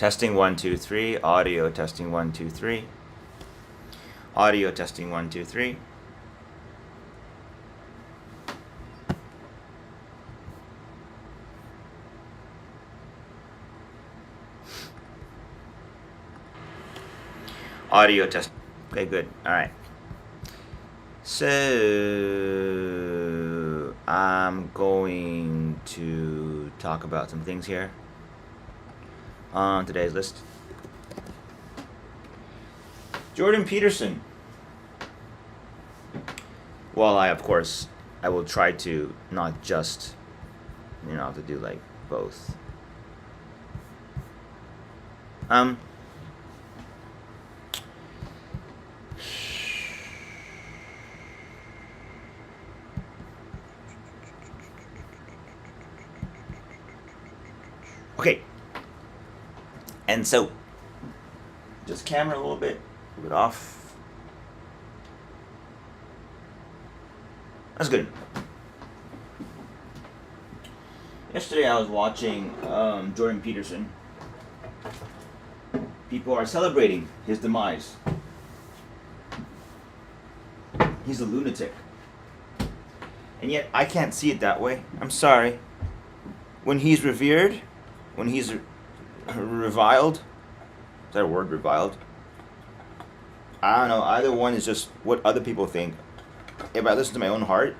Testing 1 2 3. Audio testing 1 2 3. Audio testing 1 2 3. Audio test. Okay, good. All right. So I'm going to talk about some things here on today's list. Jordan Peterson. Well, I will try to not just, have to do like both. Okay. And so, just camera a little bit off. That's good. Yesterday I was watching Jordan Peterson. People are celebrating his demise. He's a lunatic. And yet I can't see it that way. I'm sorry. When he's revered, when he's reviled, is that a word, reviled? I don't know, either one is just what other people think. If I listen to my own heart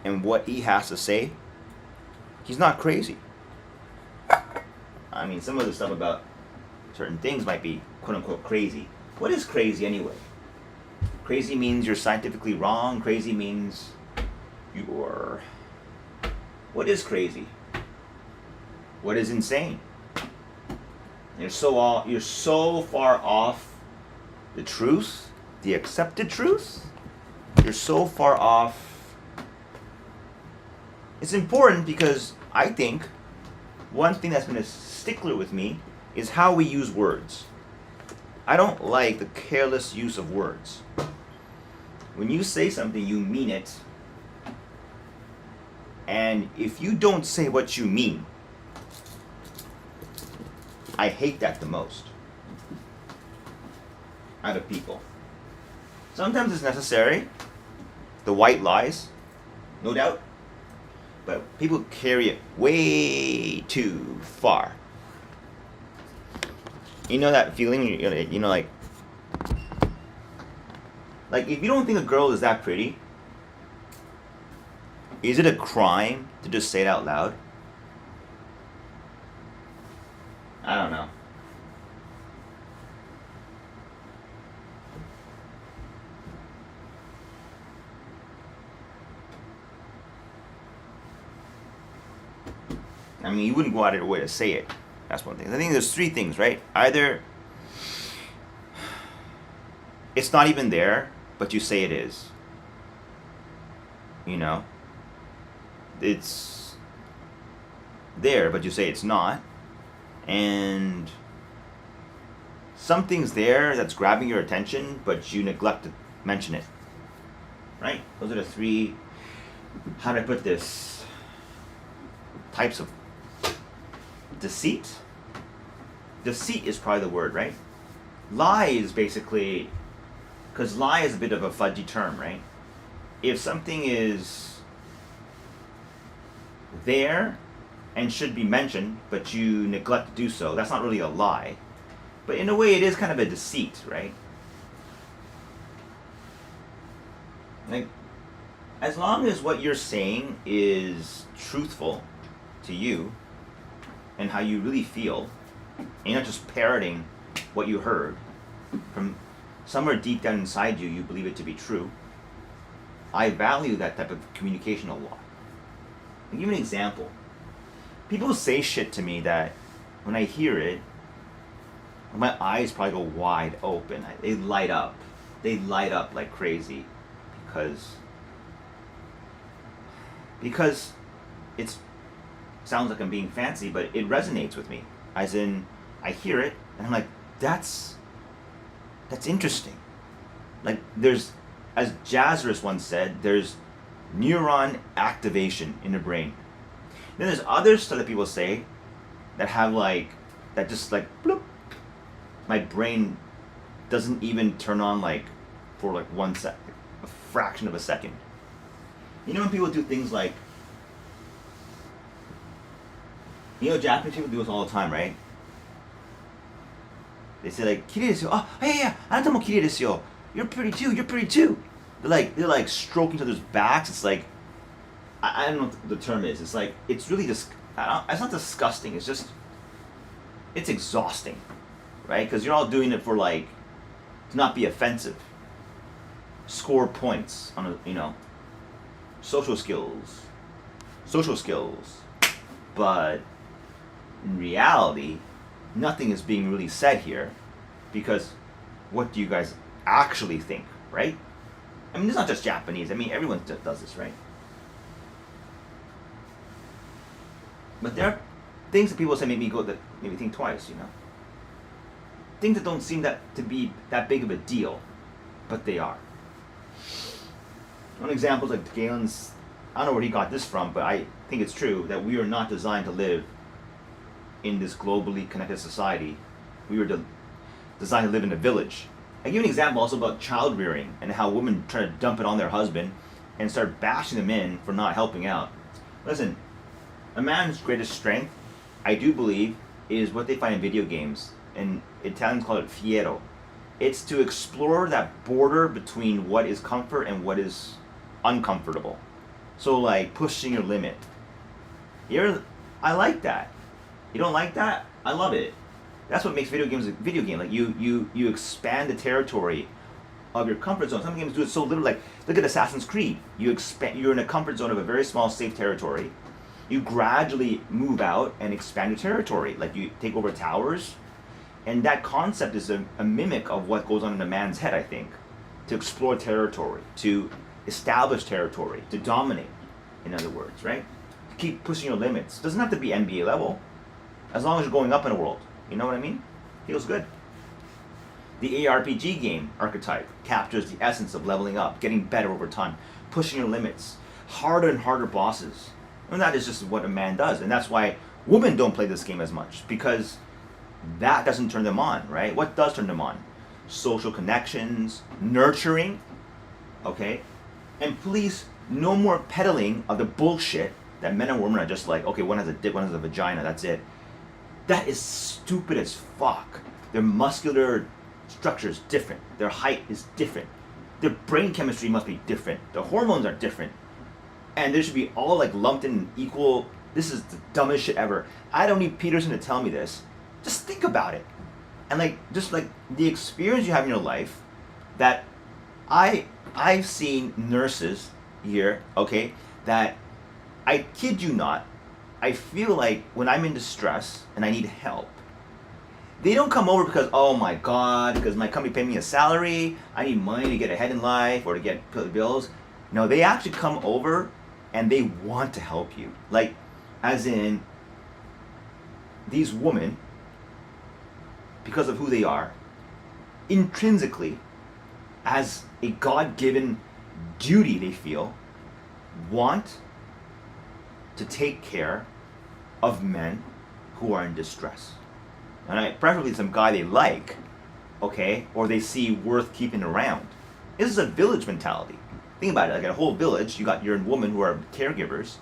and what he has to say, he's not crazy. I mean, some of the stuff about certain things might be quote-unquote crazy. What is crazy anyway? Crazy means you're scientifically wrong. Crazy means you're... What is crazy? What is insane? You're so far off the truth, the accepted truth. You're so far off. It's important because I think one thing that's been a stickler with me is how we use words. I don't like the careless use of words. When you say something, you mean it. And if you don't say what you mean, I hate that the most out of people. Sometimes it's necessary, the white lies, no doubt, but people carry it way too far. You know that feeling, like if you don't think a girl is that pretty, is it a crime to just say it out loud? I don't know. I mean, you wouldn't go out of your way to say it. That's one thing. I think there's three things, right? Either it's not even there, but you say it is. It's there, but you say it's not. And something's there that's grabbing your attention, but you neglect to mention it. Right? Those are the three, how do I put this, types of deceit. Deceit is probably the word, right? Lie is basically, because lie is a bit of a fudgy term, right? If something is there and should be mentioned, but you neglect to do so, that's not really a lie. But in a way, it is kind of a deceit, right? Like, as long as what you're saying is truthful to you and how you really feel, and you're not just parroting what you heard from somewhere deep down inside you, you believe it to be true, I value that type of communication a lot. I'll give you an example. People say shit to me that when I hear it, my eyes probably go wide open. They light up. They light up like crazy because it sounds like I'm being fancy, but it resonates with me. As in, I hear it and I'm like, that's interesting. Like there's, as Jazzerus once said, there's neuron activation in the brain. Then there's other stuff that people say that have like that just like bloop, my brain doesn't even turn on like for like 1 second, a fraction of a second. You know when people do things like, you know, Japanese people do this all the time, right? They say like, "Kirei desu yo." Oh, yeah, anata mo kirei desu yo. You're pretty too. You're pretty too. They're like stroking each other's backs. It's like, I don't know what the term is. It's like, it's really just, it's not disgusting. It's just, it's exhausting, right? Because you're all doing it for like, to not be offensive. Score points on a, you know, social skills. But in reality, nothing is being really said here, because what do you guys actually think, right? I mean, it's not just Japanese. I mean, everyone does this, right? But there are things that people say make me think twice, you know? Things that don't seem to be that big of a deal, but they are. One example is like Galen's, I don't know where he got this from, but I think it's true, that we are not designed to live in this globally connected society. We were designed to live in a village. I give an example also about child rearing and how women try to dump it on their husband and start bashing them in for not helping out. Listen, a man's greatest strength, I do believe, is what they find in video games. And Italians call it fiero. It's to explore that border between what is comfort and what is uncomfortable. So like pushing your limit. I like that. You don't like that? I love it. That's what makes video games a video game. Like you expand the territory of your comfort zone. Some games do it so little. Like look at Assassin's Creed. You're in a comfort zone of a very small, safe territory. You gradually move out and expand your territory. Like you take over towers, and that concept is a mimic of what goes on in a man's head. I think, to explore territory, to establish territory, to dominate. In other words, right? To keep pushing your limits. It doesn't have to be NBA level, as long as you're going up in the world. You know what I mean? Feels good. The ARPG game archetype captures the essence of leveling up, getting better over time, pushing your limits, harder and harder bosses. And that is just what a man does. And that's why women don't play this game as much, because that doesn't turn them on, right? What does turn them on? Social connections, nurturing, okay? And please, no more peddling of the bullshit that men and women are just like, okay, one has a dick, one has a vagina, that's it. That is stupid as fuck. Their muscular structure is different. Their height is different. Their brain chemistry must be different. Their hormones are different. And they should be all like lumped in equal. This is the dumbest shit ever. I don't need Peterson to tell me this. Just think about it. And like, just like the experience you have in your life, that I've seen nurses here, okay, that I kid you not, I feel like when I'm in distress and I need help, they don't come over because, oh my God, because my company paid me a salary, I need money to get ahead in life or to get pay the bills. No, they actually come over and they want to help you. Like, as in, these women, because of who they are, intrinsically, as a God-given duty they feel, want to take care of men who are in distress. And preferably some guy they like, okay, or they see worth keeping around. This is a village mentality. Think about it, like a whole village, you got your women who are caregivers.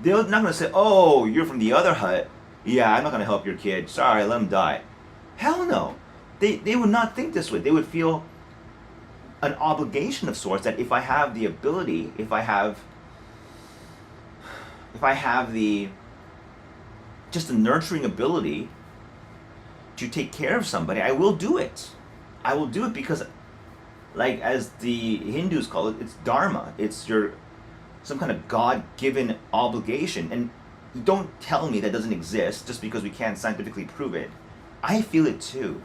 They're not going to say, oh, you're from the other hut. Yeah, I'm not going to help your kid. Sorry, let him die. Hell no. They would not think this way. They would feel an obligation of sorts that if I have the ability, if I have the just the nurturing ability to take care of somebody, I will do it. I will do it because, like as the Hindus call it, it's dharma. It's some kind of God-given obligation. And don't tell me that doesn't exist just because we can't scientifically prove it. I feel it too.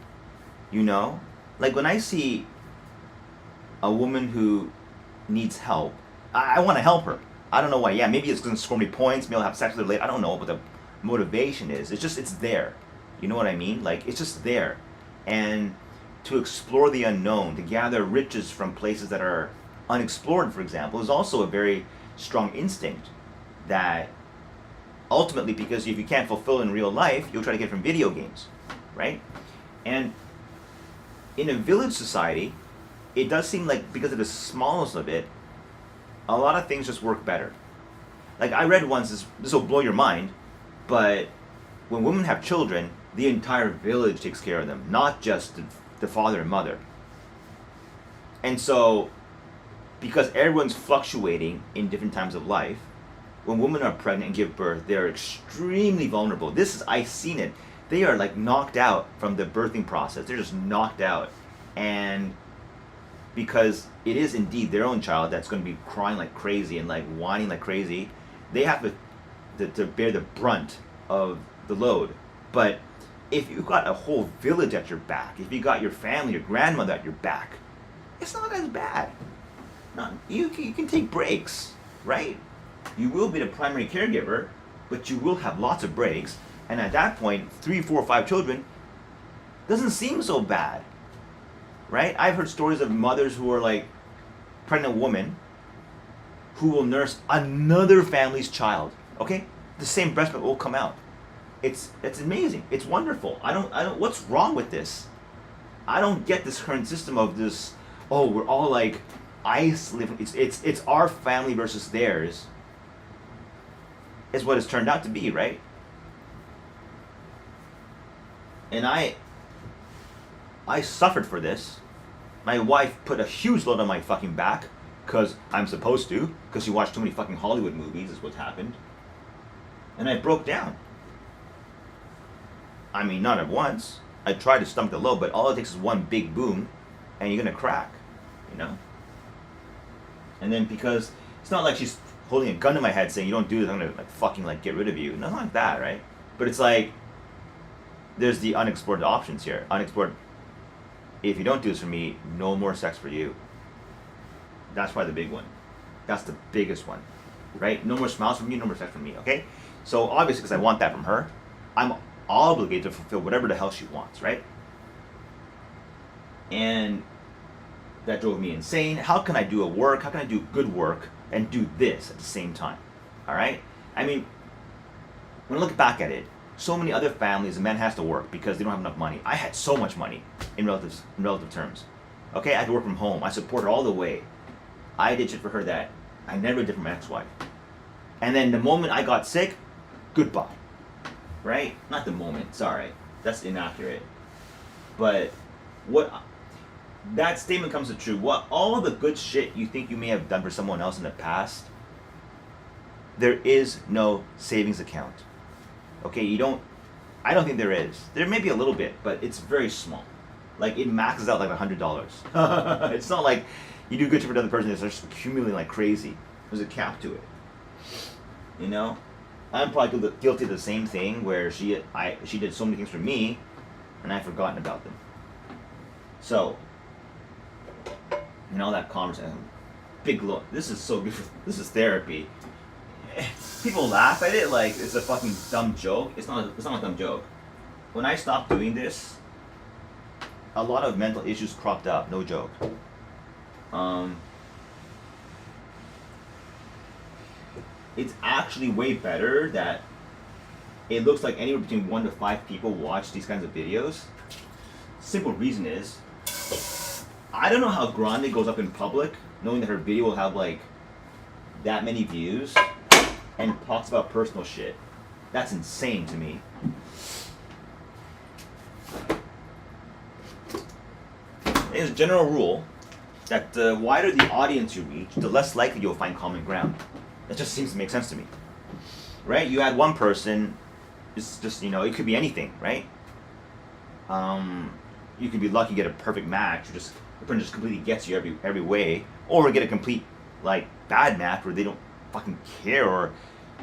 You know? Like when I see a woman who needs help, I want to help her. I don't know why. Yeah, maybe it's going to score me points. Maybe I'll have sex with her later. I don't know what the motivation is. It's there. You know what I mean? Like, it's just there. And to explore the unknown, to gather riches from places that are unexplored, for example, is also a very strong instinct that ultimately, because if you can't fulfill in real life, you'll try to get it from video games, right? And in a village society, it does seem like, because of the smallness of it, a lot of things just work better. Like I read once, this will blow your mind, but when women have children, the entire village takes care of them, not just the father and mother. And so, because everyone's fluctuating in different times of life, when women are pregnant and give birth, they're extremely vulnerable. I've seen it. They are like knocked out from the birthing process. They're just knocked out. And because it is indeed their own child that's going to be crying like crazy and like whining like crazy, they have to bear the brunt of the load. But if you've got a whole village at your back, if you got your family, your grandmother at your back, it's not as bad. You can take breaks, right? You will be the primary caregiver, but you will have lots of breaks. And at that point, 3, 4, 5 children doesn't seem so bad, right? I've heard stories of mothers who are like pregnant women who will nurse another family's child. Okay, the same breast milk will come out. It's amazing. It's wonderful. I don't. What's wrong with this? I don't get this current system of this. Oh, we're all like isolated. It's our family versus theirs. Is what it's turned out to be, right? And I suffered for this. My wife put a huge load on my fucking back because I'm supposed to, because she watched too many fucking Hollywood movies is what's happened. And I broke down. I mean, not at once. I tried to stomach the load, but all it takes is one big boom and you're gonna crack, you know? And then because it's not like she's holding a gun to my head saying, you don't do this, I'm gonna like fucking like get rid of you. Nothing like that, right? But it's like, there's the unexplored options here. Unexplored, if you don't do this for me, no more sex for you. That's probably the big one. That's the biggest one, right? No more smiles from you, no more sex from me, okay? So obviously, because I want that from her, I'm obligated to fulfill whatever the hell she wants, right? And that drove me insane. How can I do how can I do good work and do this at the same time, all right? I mean, when I look back at it, so many other families, a man has to work because they don't have enough money. I had so much money in relative terms. Okay, I had to work from home. I support her all the way. I did shit for her that I never did for my ex-wife. And then the moment I got sick, goodbye. Right? Not the moment, sorry. That's inaccurate. But that statement comes to true. All the good shit you think you may have done for someone else in the past, there is no savings account. Okay, I don't think there is. There may be a little bit, but it's very small. Like, it maxes out like $100. It's not like you do good shit for another person, it's just accumulating like crazy. There's a cap to it. You know? I'm probably guilty of the same thing where she did so many things for me, and I've forgotten about them. So, all that conversation, big look. This is so good. This is therapy. People laugh at it like it's a fucking dumb joke. It's not a dumb joke. When I stopped doing this, a lot of mental issues cropped up. No joke. It's actually way better that it looks like anywhere between 1 to 5 people watch these kinds of videos. Simple reason is, I don't know how Grande goes up in public knowing that her video will have like that many views and talks about personal shit. That's insane to me. There's a general rule that the wider the audience you reach, the less likely you'll find common ground. That just seems to make sense to me. Right? You add one person, it's just, it could be anything, right? You could be lucky to get a perfect match, or just the person just completely gets you every way, or get a complete like bad match where they don't fucking care, or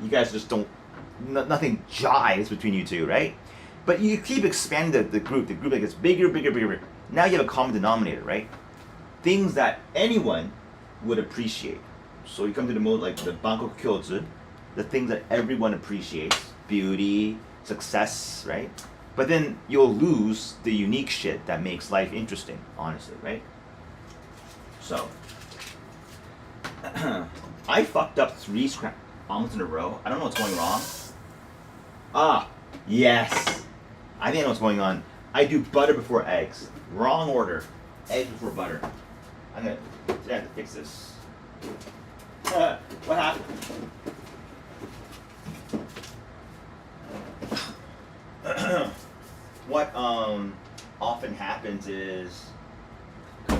you guys just don't, nothing jives between you two, right? But you keep expanding the group like gets bigger. Now you have a common denominator, right? Things that anyone would appreciate. So you come to the mode like the Banko Kyotsu, the things that everyone appreciates, beauty, success, right? But then you'll lose the unique shit that makes life interesting, honestly, right? So, I fucked up 3 scrambled omelets in a row. I don't know what's going wrong. Ah, yes. I think I know what's going on. I do butter before eggs. Wrong order. Eggs before butter. Today I have to fix this. What happened? What often happens is,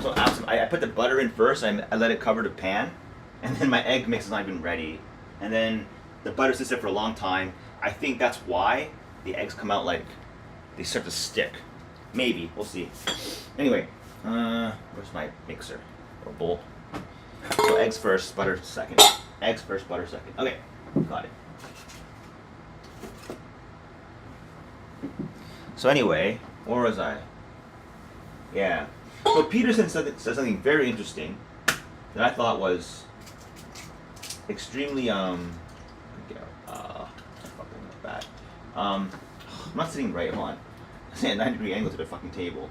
so I put the butter in first. I let it cover the pan, and then my egg mix is not even ready, and then the butter sits there for a long time. I think that's why the eggs come out like they start to stick. Maybe, we'll see. Anyway, where's my mixer or bowl? So eggs first, butter second. Eggs first, butter second. Okay, got it. So anyway, where was I? Yeah. So Peterson said something very interesting that I thought was extremely fucking bad. I'm not sitting right. Hold on. I'm sitting at a 90-degree angle to the fucking table.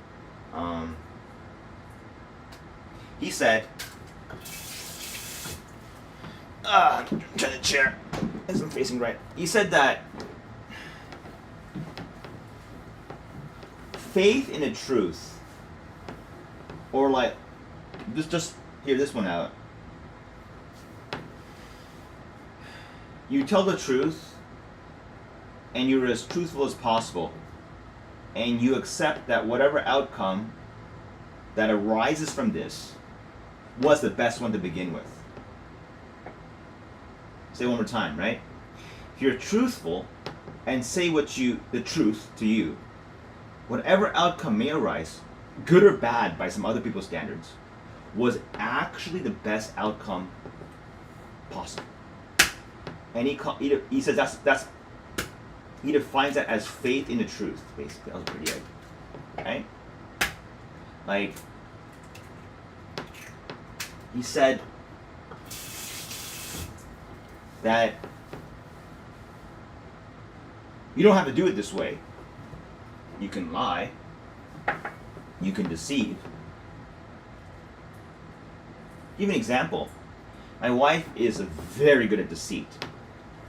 He said, turn the chair as I'm facing right. He said that faith in the truth, or like, just hear this one out. You tell the truth, and you're as truthful as possible, and you accept that whatever outcome that arises from this was the best one to begin with. Say it one more time, right? If you're truthful and say the truth to you, whatever outcome may arise, good or bad by some other people's standards, was actually the best outcome possible. And he says that's he defines that as faith in the truth, basically. That was pretty good, right? Like, he said that you don't have to do it this way. You can lie. You can deceive. Give an example. My wife is very good at deceit.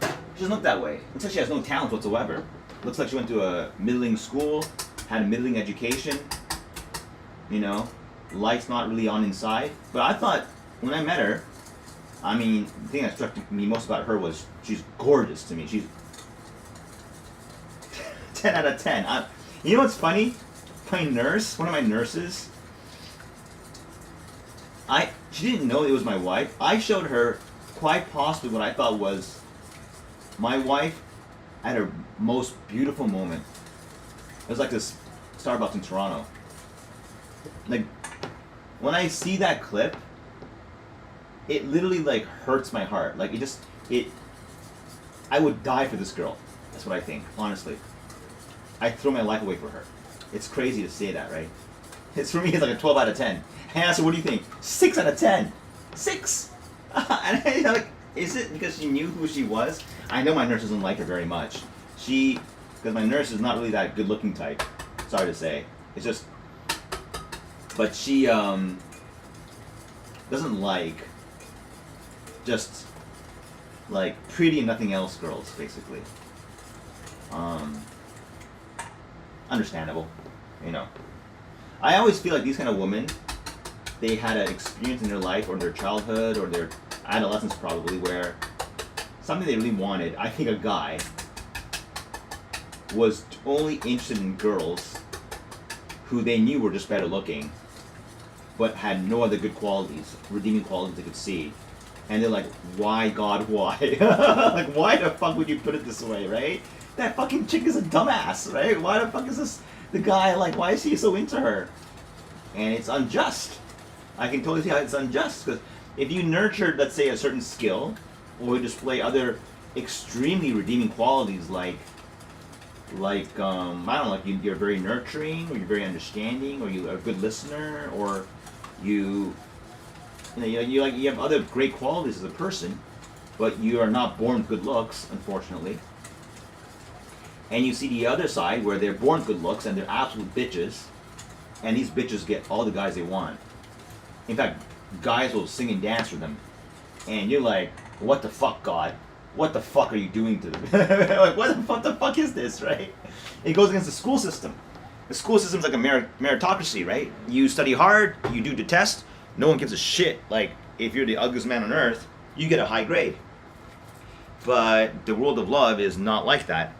She doesn't look that way. Looks like she has no talent whatsoever. Looks like she went to a middling school, had a middling education. You know, light's not really on inside. But I thought, when I met her, I mean, the thing that struck me most about her was she's gorgeous to me. She's 10 out of 10. You know what's funny? My nurse, one of my nurses, she didn't know it was my wife. I showed her quite possibly what I thought was my wife at her most beautiful moment. It was like this Starbucks in Toronto. Like, when I see that clip, it literally like hurts my heart. Like I would die for this girl. That's what I think, honestly. I'd throw my life away for her. It's crazy to say that, right? It's, for me, it's like a 12 out of 10. I asked her, what do you think? 6 out of 10. 6! And I, like, is it because she knew who she was? I know my nurse doesn't like her very much. Because my nurse is not really that good looking type. Sorry to say. It's just, but she doesn't like just like pretty and nothing else girls, basically. Understandable, you know. I always feel like these kind of women, they had an experience in their life or their childhood or their adolescence probably where something they really wanted. I think a guy was only interested in girls who they knew were just better looking but had no other good qualities, redeeming qualities they could see. And they're like, why, God, why? Like, why the fuck would you put it this way, right? That fucking chick is a dumbass, right? Why the fuck is this the guy, like, why is he so into her? And it's unjust. I can totally see how it's unjust, because if you nurtured, let's say, a certain skill, or display other extremely redeeming qualities like I don't know, like you're very nurturing, or you're very understanding, or you're a good listener, or you have other great qualities as a person, but you are not born with good looks, unfortunately. And you see the other side where they're born good looks and they're absolute bitches, and these bitches get all the guys they want. In fact, guys will sing and dance for them, and you're like, what the fuck, God? what the fuck are you doing to them? Like, what the fuck is this, right? It goes against the school system. The school system's like a meritocracy, right? You study hard, you do the test, no one gives a shit. Like, if you're the ugliest man on earth, you get a high grade. But the world of love is not like that.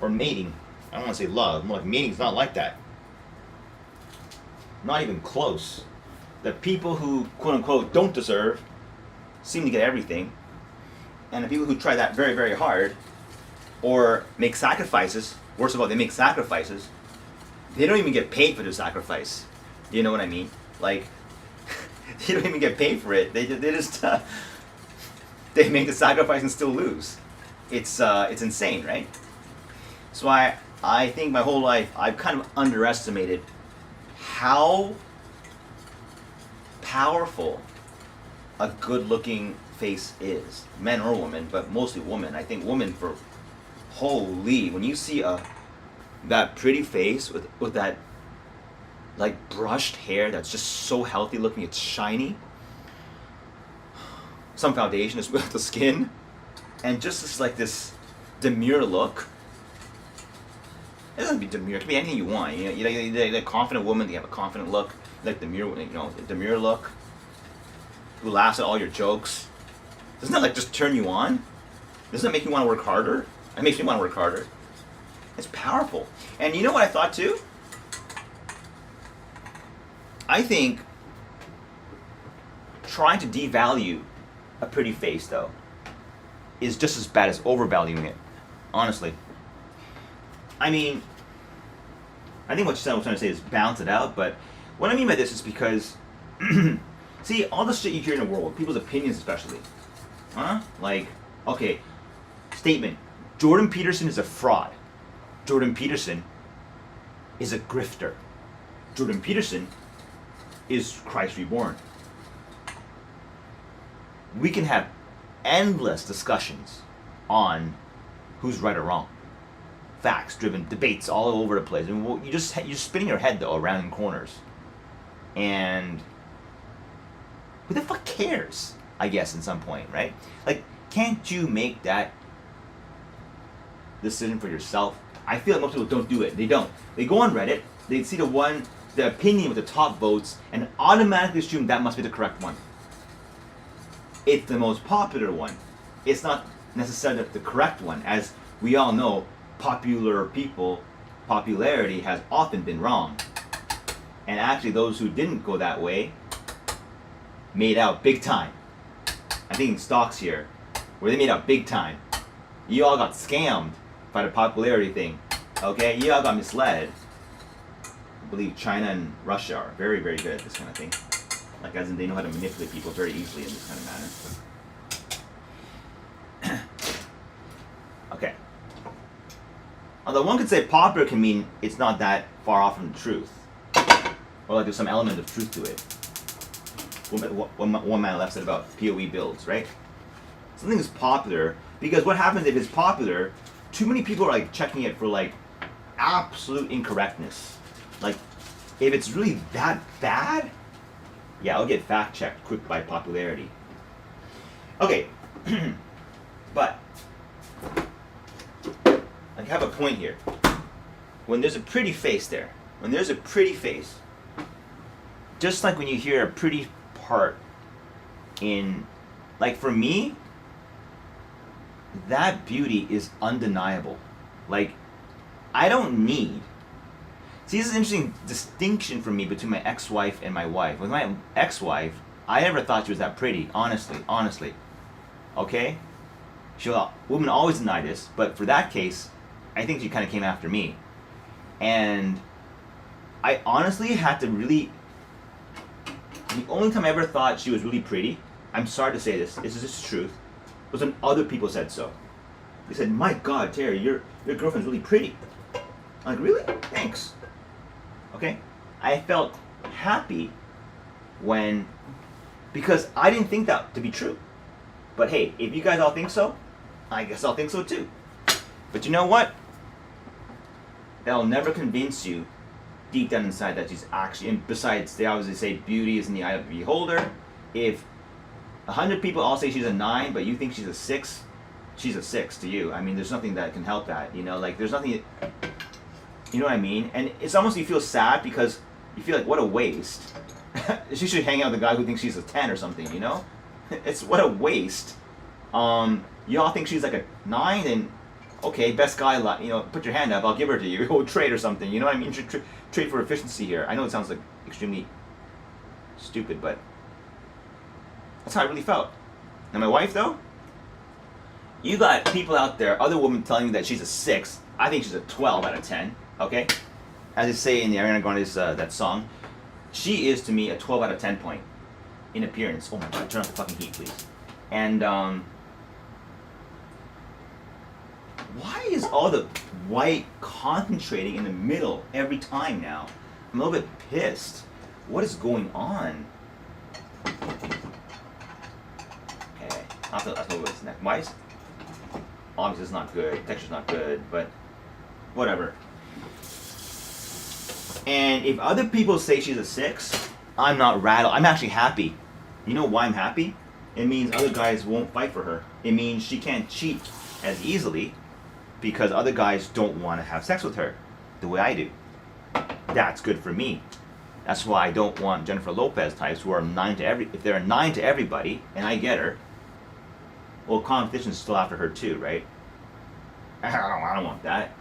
Or mating. I don't want to say love, more like mating's not like that. Not even close. The people who, quote unquote, don't deserve seem to get everything. And the people who try that very, very hard, or make sacrifices, worst of all, they make sacrifices, they don't even get paid for their sacrifice. You know what I mean? Like, they don't even get paid for it. They just they make the sacrifice and still lose. It's insane, right? So I think my whole life I've kind of underestimated how powerful a good-looking face is, men or women, but mostly women. I think women, for holy, when you see that pretty face with that like brushed hair that's just so healthy looking, it's shiny, some foundation is with the skin, and just this demure look. It doesn't be demure. It can be anything you want. You're a confident woman. You have a confident look, like the demure look, who laughs at all your jokes. Doesn't that like just turn you on? Doesn't that make you want to work harder? It makes me want to work harder. It's powerful. And you know what I thought too? I think trying to devalue a pretty face, though, is just as bad as overvaluing it. Honestly. I mean, I think what you was trying to say is balance it out, but what I mean by this is because, see, all the shit you hear in the world, people's opinions especially, like, okay, statement, Jordan Peterson is a fraud. Jordan Peterson is a grifter. Jordan Peterson is Christ reborn. We can have endless discussions on who's right or wrong. Facts-driven debates all over the place. And you're spinning your head though around in corners. And who the fuck cares? I guess in some point, right? Like, can't you make that decision for yourself? I feel like most people don't do it. They don't. They go on Reddit. They see the opinion with the top votes, and automatically assume that must be the correct one. It's the most popular one. It's not necessarily the correct one, as we all know. Popularity has often been wrong. And actually those who didn't go that way made out big time. I'm thinking stocks here, where they made out big time. You all got scammed by the popularity thing. Okay? You all got misled. I believe China and Russia are very, very good at this kind of thing. Like, as in they know how to manipulate people very easily in this kind of manner. Okay. Although one could say popular can mean it's not that far off from the truth. Or like there's some element of truth to it. One man left said about POE builds, right? Something is popular because what happens if it's popular, too many people are like checking it for like absolute incorrectness. Like, if it's really that bad, yeah, I'll get fact checked quick by popularity. Okay, but I have a point here. When there's a pretty face there, just like when you hear a pretty part in, like for me, that beauty is undeniable. Like, I don't need. See, this is an interesting distinction for me between my ex-wife and my wife. With my ex-wife, I never thought she was that pretty, honestly. Okay? Women always deny this, but for that case, I think she kind of came after me. And I honestly had to really, the only time I ever thought she was really pretty, I'm sorry to say this is just the truth, was when other people said so. They said, my God, Terry, your girlfriend's really pretty. I'm like, really? Thanks. Okay? I felt happy because I didn't think that to be true. But hey, if you guys all think so, I guess I'll think so too. But you know what? That'll never convince you deep down inside that she's actually, and besides, they obviously say beauty is in the eye of the beholder. If 100 people all say she's a 9, but you think she's a 6, she's a 6 to you. I mean, there's nothing that can help that. You know, like there's nothing. You know what I mean? And it's almost you feel sad because you feel like what a waste. She should hang out with the guy who thinks she's a 10 or something. You know, it's what a waste. You all think she's like a 9, and okay, best guy, you know, put your hand up, I'll give her to you. We'll trade or something. You know what I mean? Trade for efficiency here. I know it sounds like extremely stupid, but that's how I really felt. Now my wife, though, you got people out there, other women telling me that she's a 6. I think she's a 12 out of 10. Okay, as they say in the Ariana Grande's that song, she is to me a 12 out of 10 point in appearance. Oh my God, turn off the fucking heat, please. And why is all the white concentrating in the middle every time now? I'm a little bit pissed. What is going on? Okay, that's a little bit neck. Why is obviously it's not good. Texture's not good, but whatever. And if other people say she's a 6, I'm not rattled. I'm actually happy. You know why I'm happy? It means other guys won't fight for her. It means she can't cheat as easily because other guys don't want to have sex with her the way I do. That's good for me. That's why I don't want Jennifer Lopez types who are 9 to if they're a 9 to everybody and I get her, well, competition's still after her too, right? I don't want that.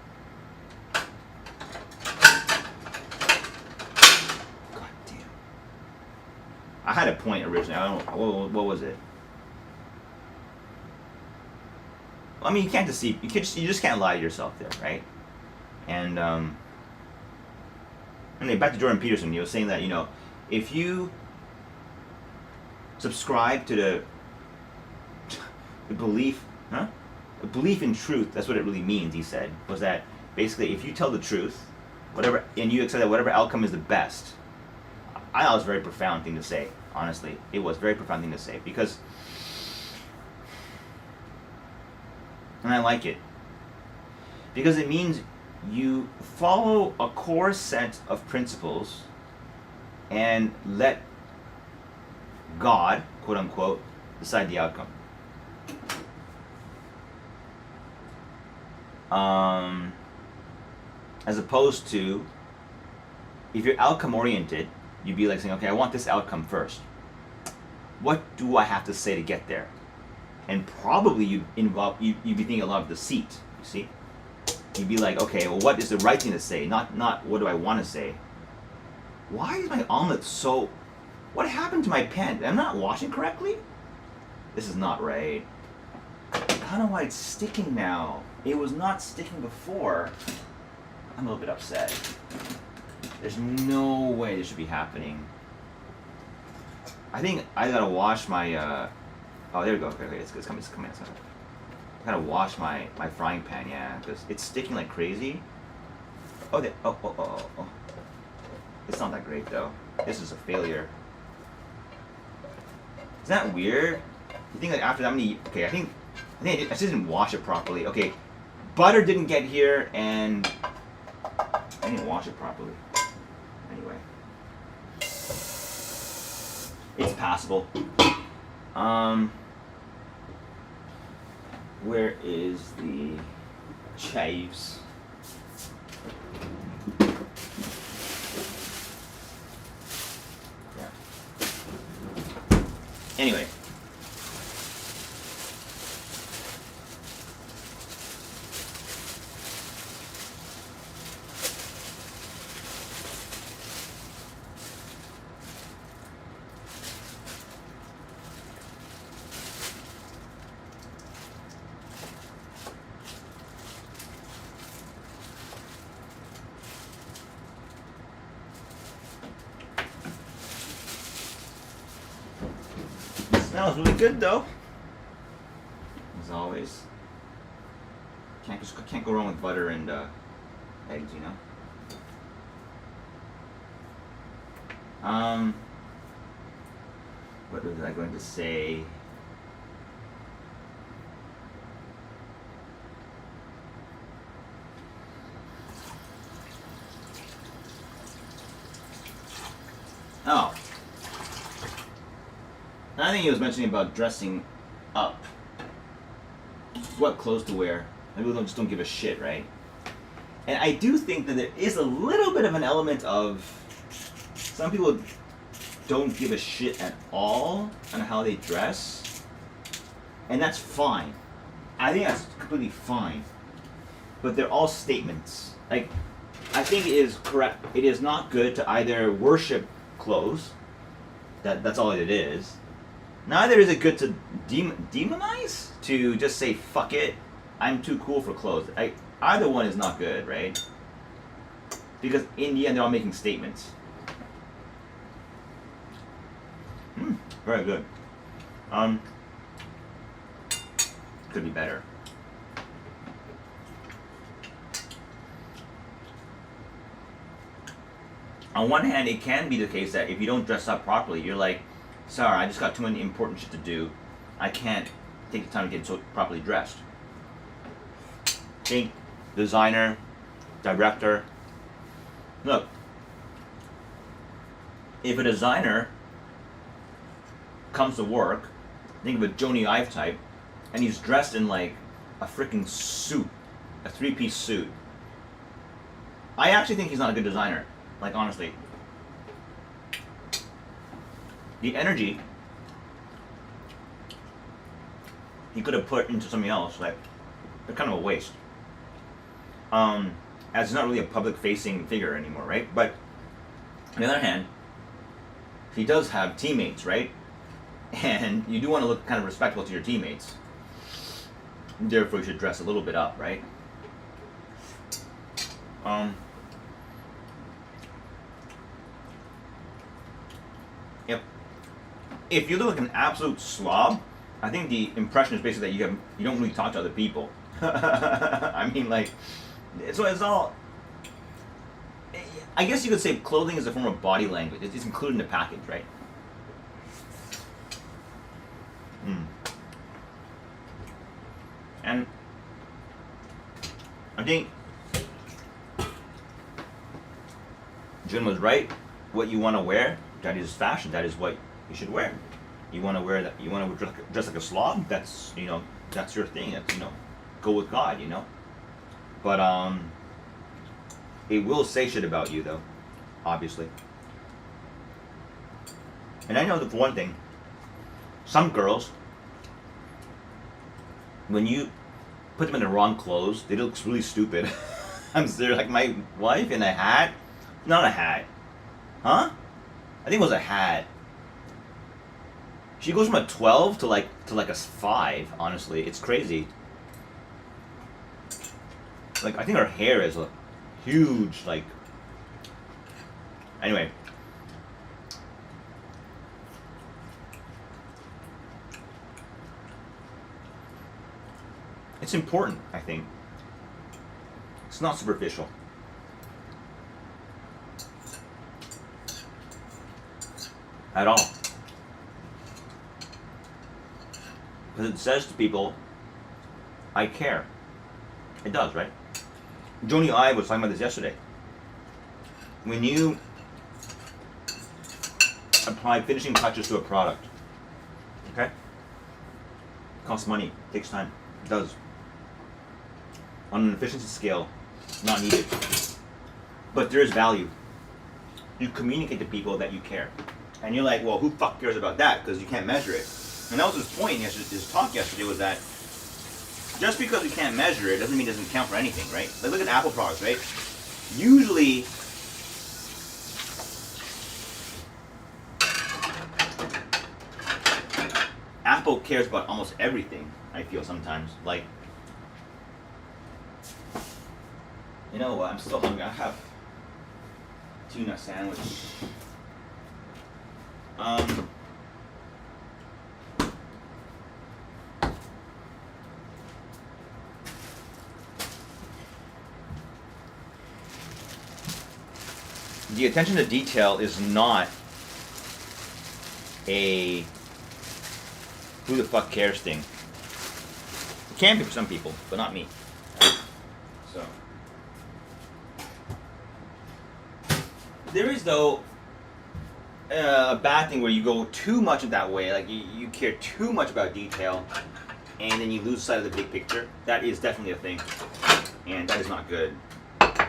God damn. I had a point originally. I don't know what was it? I mean, you can't deceive. You just can't lie to yourself there, right? And anyway, back to Jordan Peterson. He was saying that, you know, if you subscribe to the belief, the belief in truth, that's what it really means. He said was that basically, if you tell the truth, whatever, and you accept that whatever outcome is the best. I thought it was a very profound thing to say. Honestly, it was a very profound thing to say because. And I like it. Because it means you follow a core set of principles and let God, quote unquote, decide the outcome. As opposed to, if you're outcome oriented, you'd be like saying, okay, I want this outcome first. What do I have to say to get there? And probably you'd be thinking a lot of deceit, you see? You'd be like, okay, well, what is the right thing to say? Not what do I want to say? Why is my omelet so... What happened to my pen? Am I not washing correctly? This is not right. I don't know why it's sticking now. It was not sticking before. I'm a little bit upset. There's no way this should be happening. I think I gotta wash my... Oh, there we go. Okay, it's coming. I gotta wash my frying pan, yeah, because it's sticking like crazy. Oh, oh. It's not that great though. This is a failure. Is that weird? You think like after that many? Okay, I think I just didn't wash it properly. Okay, butter didn't get here, and I didn't wash it properly. Anyway, it's passable. Where is the chives? Yeah. Anyway. Smells really good though. As always. Can't go wrong with butter and eggs, you know. What was I going to say? Oh. I think he was mentioning about dressing up. what clothes to wear. And people just don't give a shit, right? And I do think that there is a little bit of an element of some people don't give a shit at all on how they dress, and that's fine. I think that's completely fine. But they're all statements. Like, I think it is correct. It is not good to either worship clothes. That's all it is. Neither is it good to demonize. To just say fuck it, I'm too cool for clothes. Either one is not good, right? Because in the end, they're all making statements. Very good. Could be better. On one hand, it can be the case that if you don't dress up properly, you're like, sorry, I just got too many important shit to do. I can't take the time to get so properly dressed. Think designer, director. Look, if a designer comes to work, think of a Joni Ive type, and he's dressed in like a freaking suit, a 3-piece suit. I actually think he's not a good designer. Like, honestly. The energy he could have put into something else, like, it's kind of a waste. As he's not really a public-facing figure anymore, right? But, on the other hand, he does have teammates, right? And you do want to look kind of respectful to your teammates. Therefore, you should dress a little bit up, right? Yep. If you look like an absolute slob, I think the impression is basically that you don't really talk to other people. I mean, like, so it's all. I guess you could say clothing is a form of body language. It's included in the package, right? And I think Jim was right. What you want to wear, that is fashion. That is what you should wear. You want to wear that. You want to dress like a slob. That's that's your thing. That's go with God. But it will say shit about you though, obviously. And I know that for one thing, some girls, when you put them in the wrong clothes, they look really stupid. I'm serious. Like my wife in a hat, not a hat, huh? I think it was a hat. She goes from a 12 to like a 5. Honestly, it's crazy. Like I think her hair is a huge like. Anyway. It's important, I think. It's not superficial. At all. Because it says to people, I care. It does, right? Joni Ive was talking about this yesterday. When you apply finishing touches to a product, okay? It costs money, takes time. It does. On an efficiency scale, not needed. But there is value. You communicate to people that you care. And you're like, well, who fuck cares about that? Because you can't measure it. And that was his point, his talk yesterday was that just because we can't measure it doesn't mean it doesn't count for anything, right? Like look at Apple products, right? Usually, Apple cares about almost everything, I feel sometimes. Like, you know what, I'm still hungry. I have tuna sandwich. The attention to detail is not a who the fuck cares thing. It can be for some people, but not me. So there is though a bad thing where you go too much in that way, like you care too much about detail, and then you lose sight of the big picture. That is definitely a thing, and that is not good. I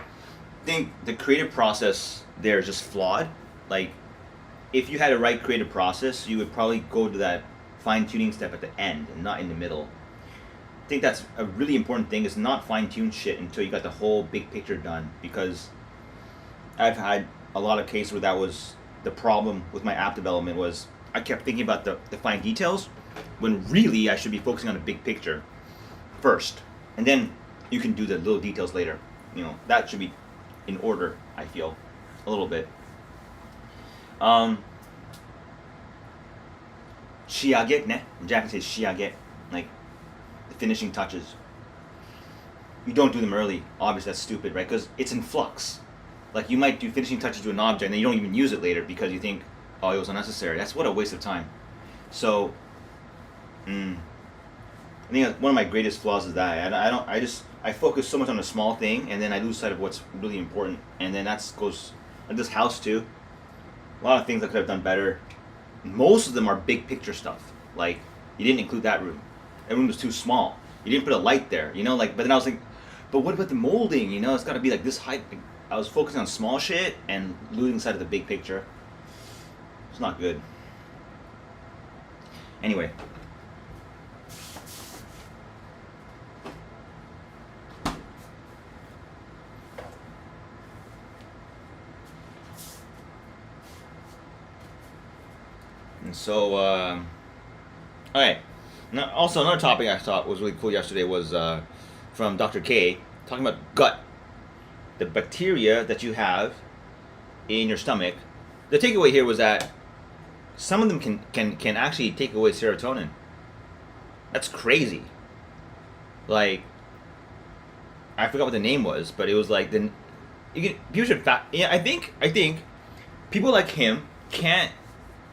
think the creative process there is just flawed. Like, if you had a right creative process, you would probably go to that fine-tuning step at the end and not in the middle. I think that's a really important thing, is not fine-tune shit until you got the whole big picture done, because I've had a lot of cases where that was the problem with my app development. Was I kept thinking about the fine details when really I should be focusing on the big picture first, and then you can do the little details later. You know, that should be in order, I feel, a little bit. Shiage ne, in Japanese say shiage, like the finishing touches. You don't do them early. Obviously, that's stupid, right? Because it's in flux. Like, you might do finishing touches to an object and then you don't even use it later because you think, oh, it was unnecessary. That's what a waste of time. So, I think one of my greatest flaws is that I focus so much on a small thing, and then I lose sight of what's really important. And then that goes at this house too. A lot of things I could have done better. Most of them are big picture stuff. Like, you didn't include that room. That room was too small. You didn't put a light there, you know? Like, but then I was like, but what about the molding? You know, it's got to be like this height. I was focusing on small shit and losing sight of the big picture. It's not good. Anyway. And so, alright. Now, also, another topic I thought was really cool yesterday was from Dr. K, talking about gut. The bacteria that you have in your stomach. The takeaway here was that some of them can actually take away serotonin. That's crazy. Like, I forgot what the name was, but it was like people should I think people like him can't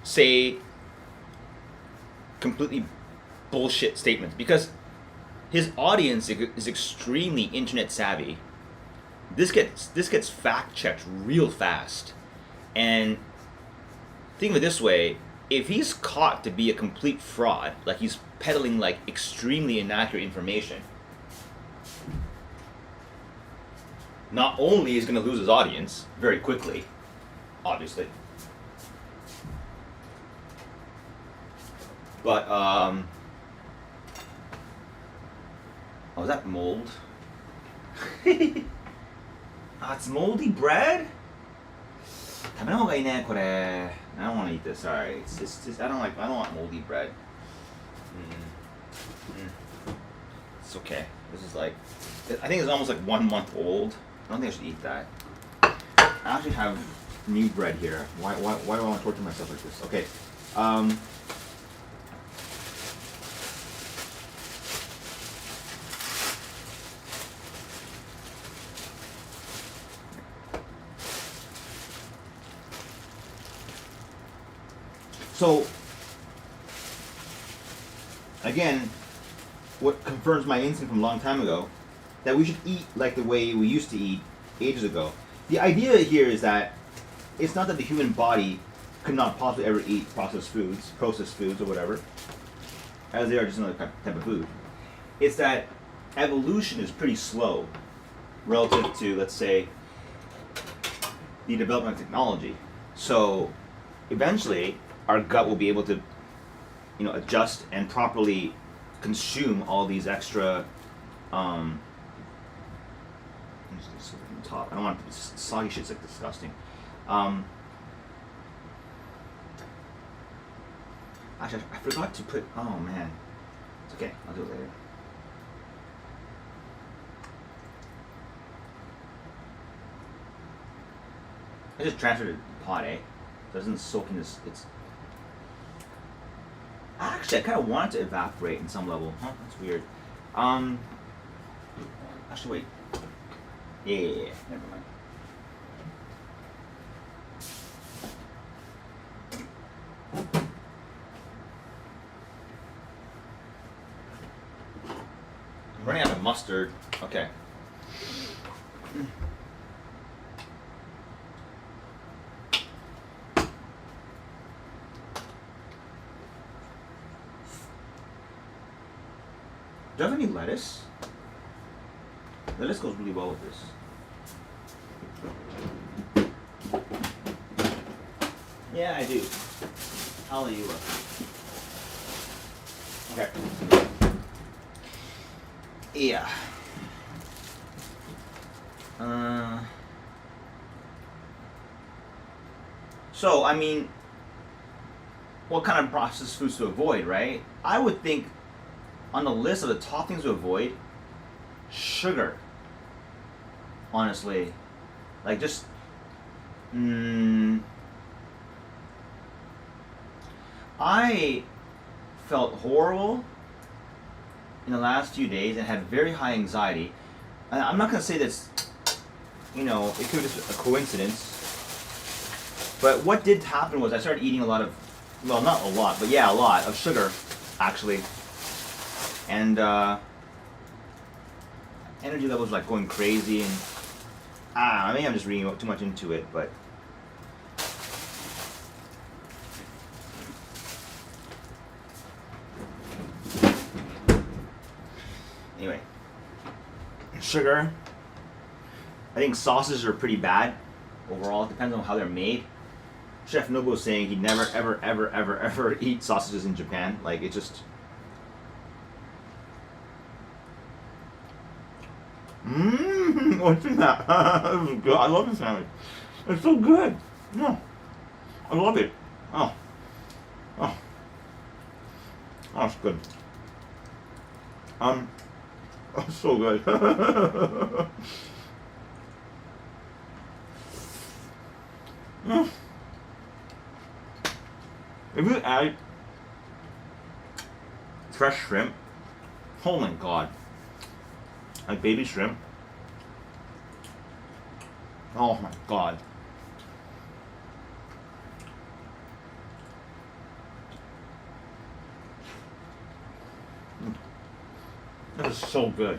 say completely bullshit statements, because his audience is extremely internet savvy. This gets fact checked real fast, and think of it this way: if he's caught to be a complete fraud, like he's peddling like extremely inaccurate information, not only is he going to lose his audience very quickly, obviously, but oh, is that mold? It's moldy bread? 食べない方がいいね、これ. I don't want to eat this, sorry. It's just, I don't want moldy bread. It's okay. This is like, I think it's almost like 1 month old. I don't think I should eat that. I actually have new bread here. Why do I want to torture myself like this? Okay. So, again, what confirms my instinct from a long time ago, that we should eat like the way we used to eat ages ago. The idea here is that it's not that the human body could not possibly ever eat processed foods or whatever, as they are just another type of food. It's that evolution is pretty slow relative to, let's say, the development of technology. So, eventually, our gut will be able to, adjust and properly consume all these extra. Top. I don't want soggy shit's like disgusting. Actually, I forgot to put. Oh man, it's okay. I'll do it later. I just transferred it to the pot, eh? It doesn't soak in this. It's. Actually, I kind of want it to evaporate in some level. Huh? That's weird. Actually, wait. Yeah, never mind. I'm running out of mustard. Okay. Do you have any lettuce? Lettuce goes really well with this. Yeah, I do. I'll let you look. Okay. Yeah. So, I mean, what kind of processed foods to avoid, right? I would think on the list of the top things to avoid, sugar. Honestly. Like, just... I felt horrible in the last few days and had very high anxiety. And I'm not going to say that's, it could be just a coincidence. But what did happen was I started eating a lot of, well, not a lot, but yeah, a lot of sugar, actually. And energy levels like going crazy, and maybe I'm just reading too much into it, but anyway, sugar. I think sauces are pretty bad overall. It depends on how they're made. Chef Nobu was saying he'd never, ever, ever, ever, ever eat sausages in Japan. Like, it just... What's in that? This is good. I love this sandwich. It's so good. No. I love it. Oh. That's good. It's so good. If you add fresh shrimp, oh my god, like baby shrimp, oh my god. This is so good.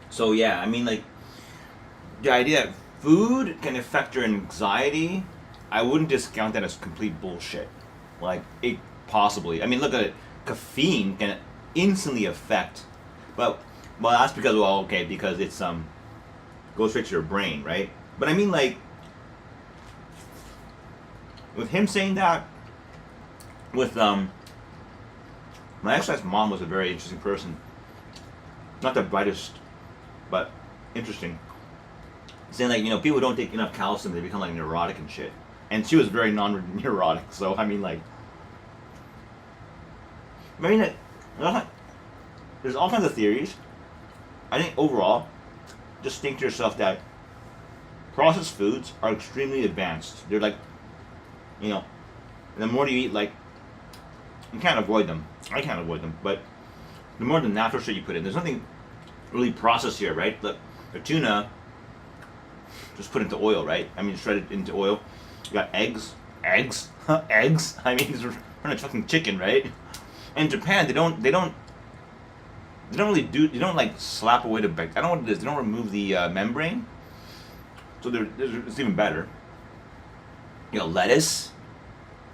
So yeah, I mean, like, the idea that food can affect your anxiety, I wouldn't discount that as complete bullshit. Like, it possibly. I mean, look at it. Caffeine can instantly affect, well, that's because, because it's goes straight to your brain, right? But I mean, like, with him saying that, with my ex-wife's mom was a very interesting person. Not the brightest, but interesting. Saying, like, people don't take enough calcium, they become like neurotic and shit. And she was very non-neurotic, so I mean, like, there's all kinds of theories. I think overall, just think to yourself that processed foods are extremely advanced. They're like, the more you eat, like, you can't avoid them. I can't avoid them, but the more the natural shit you put in, there's nothing really processed here, right? The tuna, just put into oil, right? I mean, shred it into oil. You got eggs. Eggs? I mean, it's fucking chicken, right? In Japan, they don't really do, they don't like slap away the I don't know what it is, they don't remove the membrane. So it's even better. Lettuce.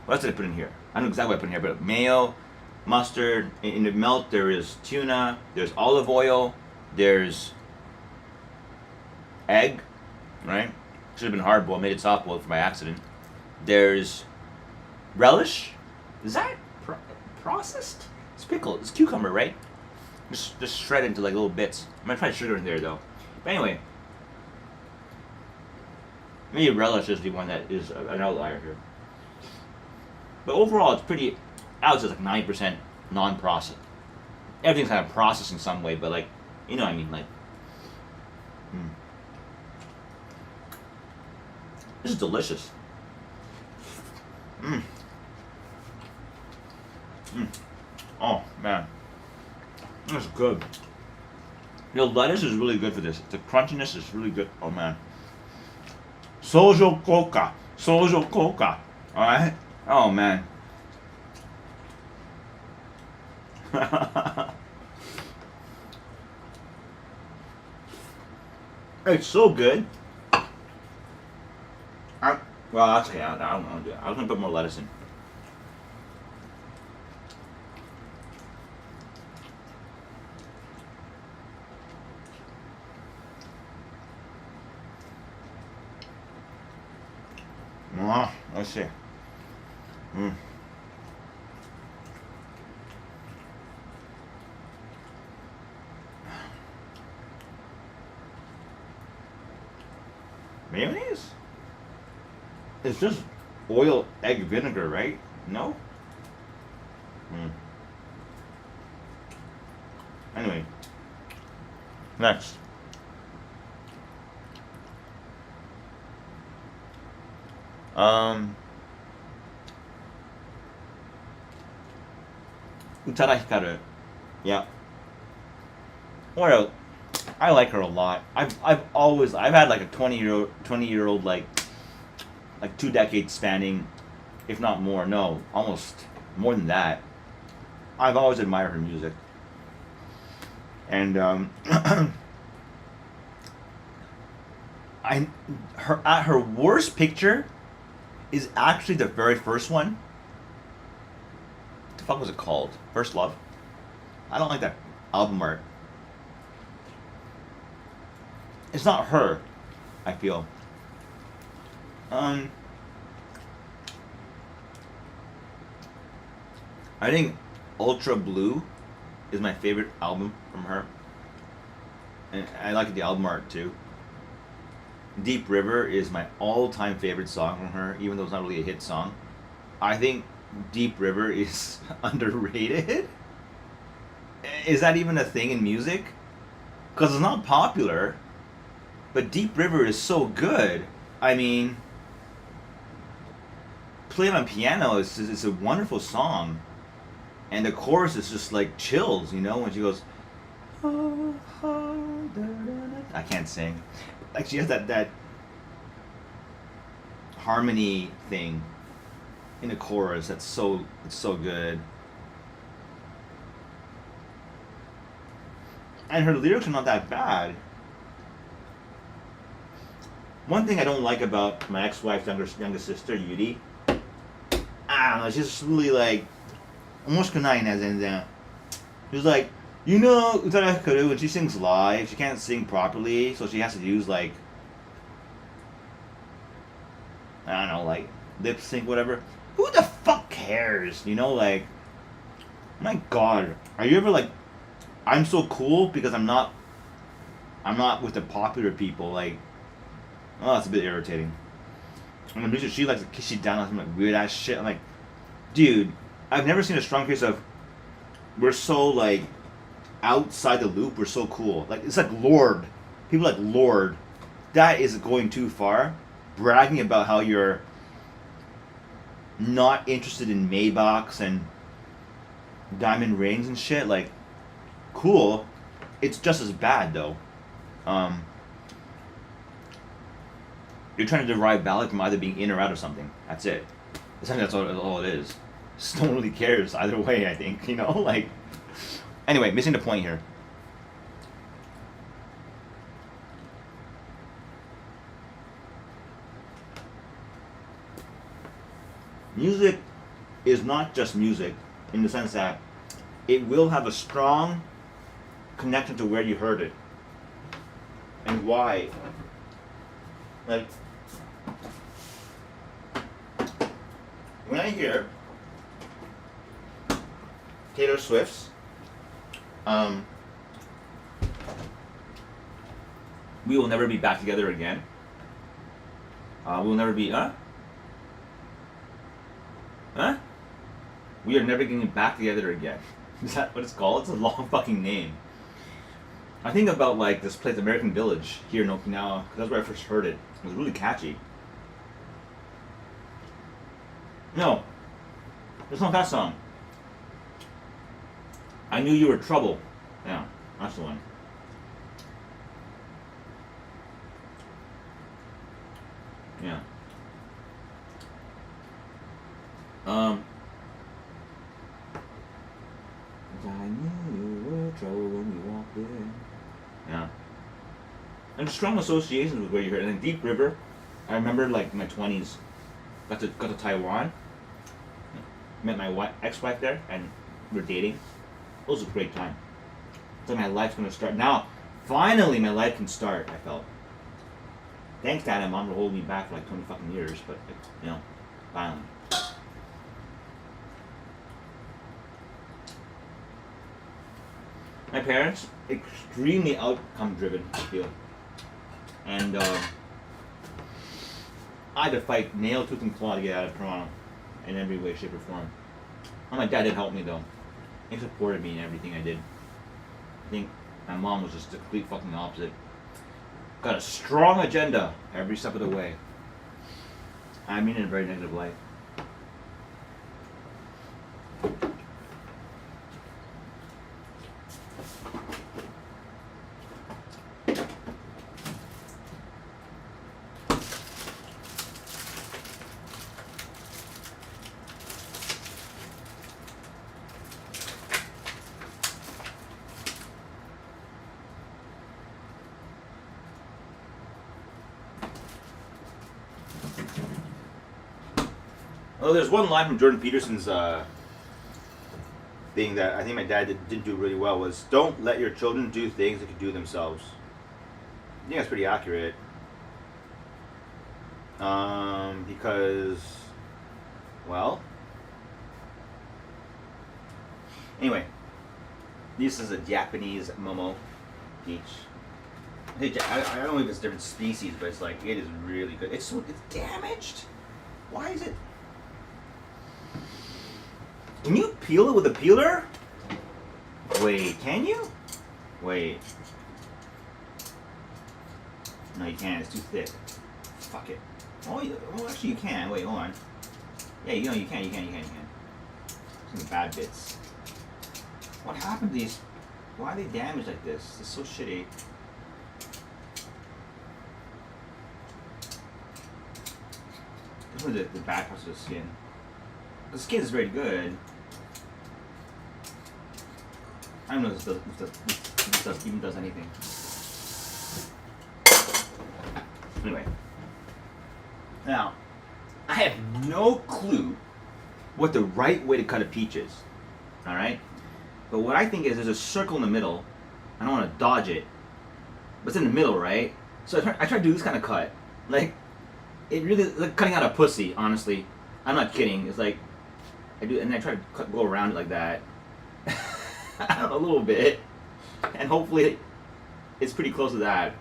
What else did I put in here? I don't know exactly what I put in here, but mayo, mustard. In the milk, there is tuna, there's olive oil, there's egg, right? Should have been hard boiled, made it soft boiled by accident. There's relish. Is that processed? It's pickle. It's cucumber, right? Just shred into like little bits. I'm gonna try sugar in there though. But anyway, maybe relish is the one that is an outlier here. But overall, it's pretty. I would say like 9% non-processed. Everything's kind of processed in some way, but like, what I mean, like. This is delicious. Oh man, this is good. Lettuce is really good for this. The crunchiness is really good. Oh man. Sojo coca. Alright? Oh man. It's so good. Well, that's okay. I don't want to do it. I was gonna put more lettuce in. Let's see. Mayonnaise? It's just oil, egg, vinegar, right? No? Anyway. Next. Utada Hikaru. Yeah. What else? I like her a lot. I've had like a 20-year-old like 2 decades spanning, if not more. No, almost more than that. I've always admired her music. And her worst picture is actually the very first one. What the fuck was it called? First Love? I don't like that album art. It's not her, I feel. I think Ultra Blue is my favorite album from her. And I like the album art too. Deep River is my all-time favorite song from her, even though it's not really a hit song. I think Deep River is underrated. Is that even a thing in music? Because it's not popular. But Deep River is so good. I mean, played on piano, it's a wonderful song. And the chorus is just like chills, you know, when she goes, I can't sing. Like she has that harmony thing in the chorus it's so good. And her lyrics are not that bad. One thing I don't like about my ex-wife's younger sister, Yuri, I don't know, she's just really like, she's like, you know, Utada Hikaru, when she sings live, she can't sing properly, so she has to use like, I don't know, like lip sync, whatever. Who the fuck cares? You know, like, my god, are you ever like, I'm so cool because I'm not with the popular people, like, oh, that's a bit irritating. And the music, she likes to kiss you down on some like weird ass shit. I'm like, dude, I've never seen a strong case of we're so like outside the loop, we're so cool. Like it's like Lord. People like Lord. That is going too far. Bragging about how you're not interested in Maybachs and diamond rings and shit, like cool. It's just as bad though. You're trying to derive value from either being in or out of something. That's it. Essentially, that's all it is. Just no one really cares either way, I think. You know? Like, anyway, missing the point here. Music is not just music in the sense that it will have a strong connection to where you heard it and why. Like, when I hear Taylor Swift's We Will Never Be Back Together Again, we'll never be, we are never getting back together again. Is that what it's called? It's a long fucking name. I think about like this place, American Village, here in Okinawa, because that's where I first heard it. It was really catchy. No, it's not that song. I Knew You Were Trouble. Yeah, that's the one. Yeah. I knew you were trouble when you walked in. Yeah. and strong associations with where you're here. And in Deep River, I remember like in my 20s, got to Taiwan, met my ex-wife there, and we're dating. It was a great time. So my life's gonna start now. Finally, my life can start. I felt. Thanks, Dad and Mom, for holding me back for like 20 fucking years, but you know, finally. My parents, extremely outcome driven, I feel. And I had to fight nail, tooth, and claw to get out of Toronto in every way, shape, or form. Well, my dad did help me though. He supported me in everything I did. I think my mom was just the complete fucking opposite. Got a strong agenda every step of the way. I mean in a very negative light. Well, there's one line from Jordan Peterson's thing that I think my dad didn't do really well was, don't let your children do things they can do themselves. I think that's pretty accurate. Because, well, anyway, this is a Japanese Momo peach. I don't know if it's a different species, but it's like, it is really good. It's damaged. Why is it? Can you peel it with a peeler? Wait, can you? Wait. No, you can't. It's too thick. Fuck it. Oh, actually you can. Wait, hold on. Yeah, you know you can. Some bad bits. What happened to these? Why are they damaged like this? It's so shitty. This is the back parts of the skin. The skin is very good. I don't know if this even does anything. Anyway. Now, I have no clue what the right way to cut a peach is. Alright? But what I think is there's a circle in the middle. I don't want to dodge it. But it's in the middle, right? So I try to do this kind of cut. Like, it really, like cutting out a pussy, honestly. I'm not kidding. It's like, I do, and then I try to go around it like that. I don't know, a little bit. And hopefully it's pretty close to that.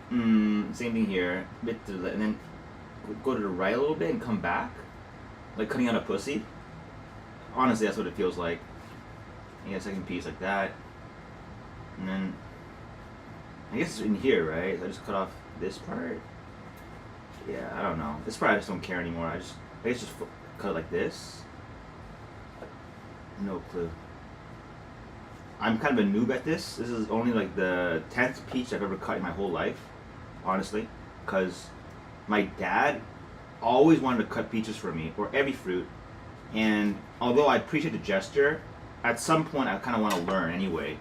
Same thing here. Bit to the, and then go to the right a little bit and come back. Like cutting out a pussy. Honestly, that's what it feels like. You get a second piece like that. And then, I guess it's in here, right? So I just cut off this part. Yeah, I don't know. This part I just don't care anymore. I guess just cut it like this. No clue. I'm kind of a noob at this. This is only like the 10th peach I've ever cut in my whole life, honestly. Because my dad always wanted to cut peaches for me, or every fruit. And although I appreciate the gesture, at some point I kind of want to learn anyway.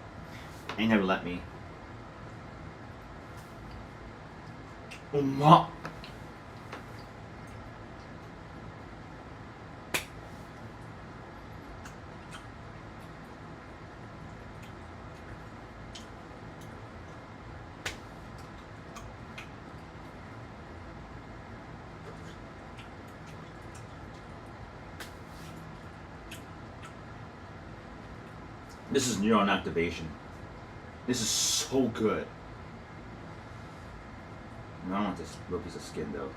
And he never let me. Uma. This is neuron activation. This is so good. I don't want this little piece of skin though.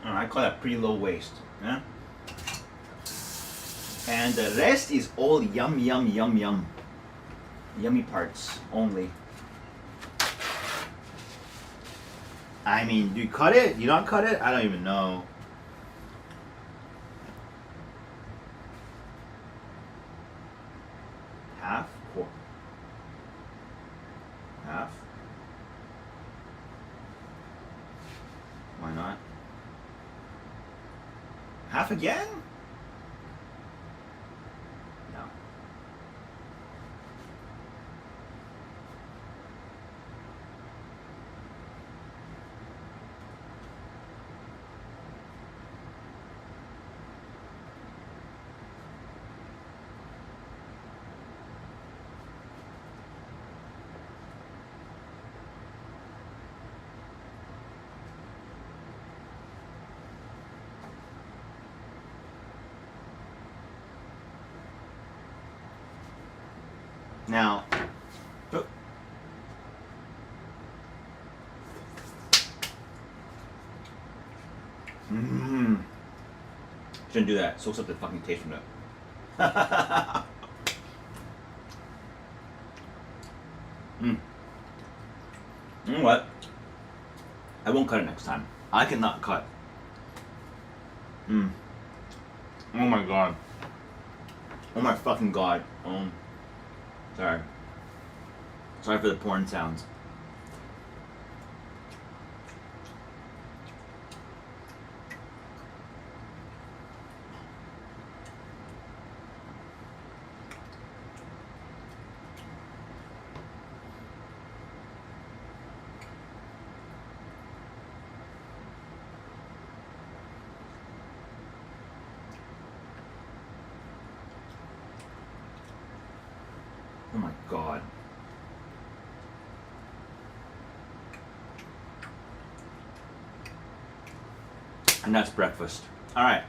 I call that pretty low waste. Yeah? And the rest is all yum, yum, yum, yum. Yummy parts only. I mean, do you cut it? You don't cut it? I don't even know. Half? Half? Why not? Half again? No. Now, shouldn't do that. Soaks up the fucking taste from it. You know what? I won't cut it next time. I cannot cut. Oh my god. Oh my fucking god. Sorry. Sorry for the porn sounds. Oh my god. And that's breakfast. Alright.